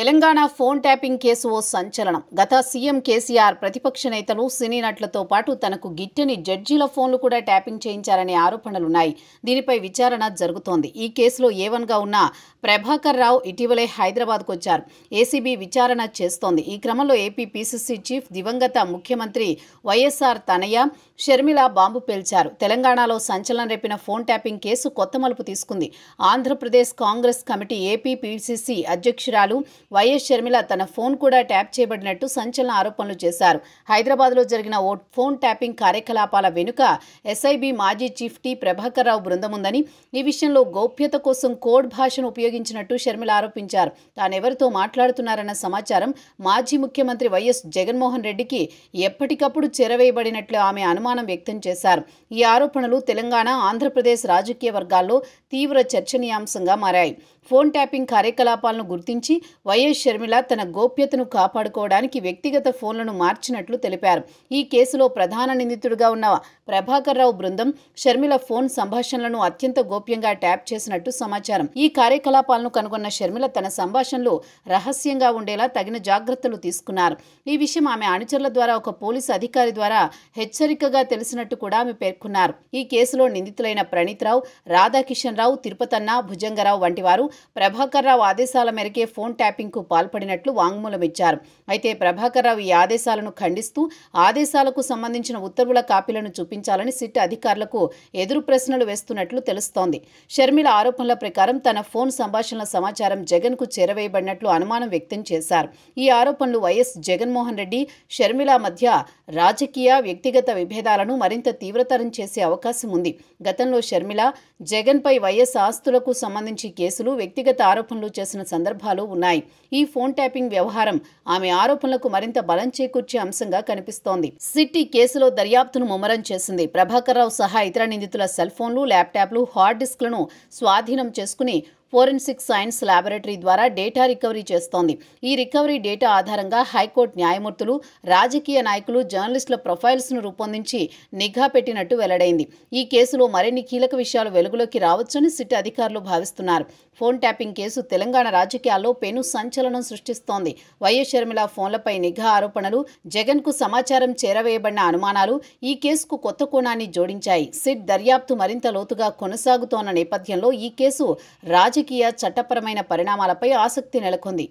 Telangana phone tapping case ఓ సంచలనం. గత CM KCR ప్రతిపక్ష నేతలు, సినీ నటులతో పాటు తనకు గిట్టని జడ్జీల ఫోన్లు కూడా ట్యాపింగ్ చేయించారనే ఆరోపణలున్నాయి. దీనిపై విచారణ జరుగుతోంది. ఈ కేసులో ఏవన్గా ఉన్న ప్రభాకర్ రావు ఇటీవలే హైదరాబాద్కు వచ్చారు. ఏసీబీ విచారణ చేస్తోంది. ఈ క్రమంలో ఏపీ పీసీసీ చీఫ్ దివంగత ముఖ్యమంత్రి వైఎస్ఆర్ తనయ షర్మిల బాంబు పేల్చారు. తెలంగాణలో సంచలనం రేపిన ఫోన్ ట్యాపింగ్ కేసు కొత్త మలుపు తీసుకుంది. Andhra Pradesh Congress committee AP PCC అధ్యక్షురాలు వైఎస్ షర్మిల తన ఫోన్ కూడా ట్యాప్ చేయబడినట్టు సంచలన ఆరోపణలు చేశారు. హైదరాబాద్లో జరిగిన ఓ ఫోన్ ట్యాపింగ్ కార్యకలాపాల వెనుక ఎస్ఐబీ మాజీ చీఫ్ టి ప్రభాకర్ రావు బృందం ఉందని, ఈ విషయంలో గోప్యత కోసం కోడ్ భాషను ఉపయోగించినట్టు షర్మిల ఆరోపించారు. తానెవరితో మాట్లాడుతున్నారన్న సమాచారం మాజీ ముఖ్యమంత్రి వైఎస్ జగన్మోహన్ రెడ్డికి ఎప్పటికప్పుడు చేరవేయబడినట్లు ఆమె అనుమానం వ్యక్తం చేశారు. ఈ ఆరోపణలు తెలంగాణ, ఆంధ్రప్రదేశ్ రాజకీయ వర్గాల్లో తీవ్ర చర్చనీయాంశంగా మారాయి. ఫోన్ ట్యాపింగ్ కార్యకలాపాలను గుర్తించి వైఎస్ షర్మిల తన గోప్యతను కాపాడుకోవడానికి వ్యక్తిగత ఫోన్లను మార్చినట్లు తెలిపారు. ఈ కేసులో ప్రధాన నిందితుడిగా ఉన్న ప్రభాకర్ రావు బృందం షర్మిల ఫోన్ సంభాషణలను అత్యంత గోప్యంగా ట్యాప్ చేసినట్టు సమాచారం. ఈ కార్యకలాపాలను కనుగొన్న షర్మిల తన సంభాషణలు రహస్యంగా ఉండేలా తగిన జాగ్రత్తలు తీసుకున్నారు. ఈ విషయం ఆమె అనుచరుల ద్వారా ఒక పోలీసు అధికారి ద్వారా హెచ్చరికగా తెలిసినట్టు కూడా ఆమె పేర్కొన్నారు. ఈ కేసులో నిందితులైన ప్రణీత్ రావు, రాధాకిషన్ రావు, తిరుపతన్న, భుజంగరావు వంటి వారు ప్రభాకర్ రావు ఆదేశాల మేరకే ఫోన్ ట్యాపింగ్ కు పాల్పడినట్లు వాంగ్మూలం ఇచ్చారు. అయితే ప్రభాకర్ రావు ఈ ఆదేశాలను ఖండిస్తూ ఆదేశాలకు సంబంధించిన ఉత్తర్వుల కాపీలను చూపించాలని సిట్ అధికారులకు ఎదురు ప్రశ్నలు వేస్తున్నట్లు తెలుస్తోంది. షర్మిల ఆరోపణల ప్రకారం తన ఫోన్ సంభాషణల సమాచారం జగన్ కు చేరవేయబడినట్లు అనుమానం వ్యక్తం చేశారు. ఈ ఆరోపణలు వైఎస్ జగన్మోహన్ రెడ్డి, షర్మిల మధ్య రాజకీయ, వ్యక్తిగత విభేదాలను మరింత తీవ్రతరం చేసే అవకాశం ఉంది. గతంలో షర్మిల జగన్పై వైఎస్ ఆస్తులకు సంబంధించి కేసులు, వ్యక్తిగత ఆరోపణలు చేసిన సందర్భాలు ఉన్నాయి. ఈ ఫోన్ ట్యాపింగ్ వ్యవహారం ఆమె ఆరోపణలకు మరింత బలం చేకూర్చే అంశంగా కనిపిస్తోంది. సిట్ ఈ కేసులో దర్యాప్తును ముమ్మరం చేసింది. ప్రభాకర్ రావు సహా ఇతర నిందితుల సెల్ ఫోన్లు, ల్యాప్టాప్లు, హార్డ్ డిస్క్లను స్వాధీనం చేసుకుని ఫోరెన్సిక్ సైన్స్ ల్యాబొరేటరీ ద్వారా డేటా రికవరీ చేస్తోంది. ఈ రికవరీ డేటా ఆధారంగా హైకోర్టు న్యాయమూర్తులు, రాజకీయ నాయకులు, జర్నలిస్టుల ప్రొఫైల్స్ను రూపొందించి నిఘా పెట్టినట్టు వెల్లడైంది. ఈ కేసులో మరిన్ని కీలక విషయాలు వెలుగులోకి రావచ్చని సిట్ అధికారులు భావిస్తున్నారు. ఫోన్ ట్యాపింగ్ కేసు తెలంగాణ రాజకీయాల్లో పెను సంచలనం సృష్టిస్తోంది. వైఎస్ షర్మిల ఫోన్లపై నిఘా ఆరోపణలు, జగన్కు సమాచారం చేరవేయబడిన అనుమానాలు ఈ కేసుకు కొత్త కోణాన్ని జోడించాయి. సిట్ దర్యాప్తు మరింత లోతుగా కొనసాగుతోన్న నేపథ్యంలో ఈ కేసు రాజకీయ, చట్టపరమైన పరిణామాలపై ఆసక్తి నెలకొంది.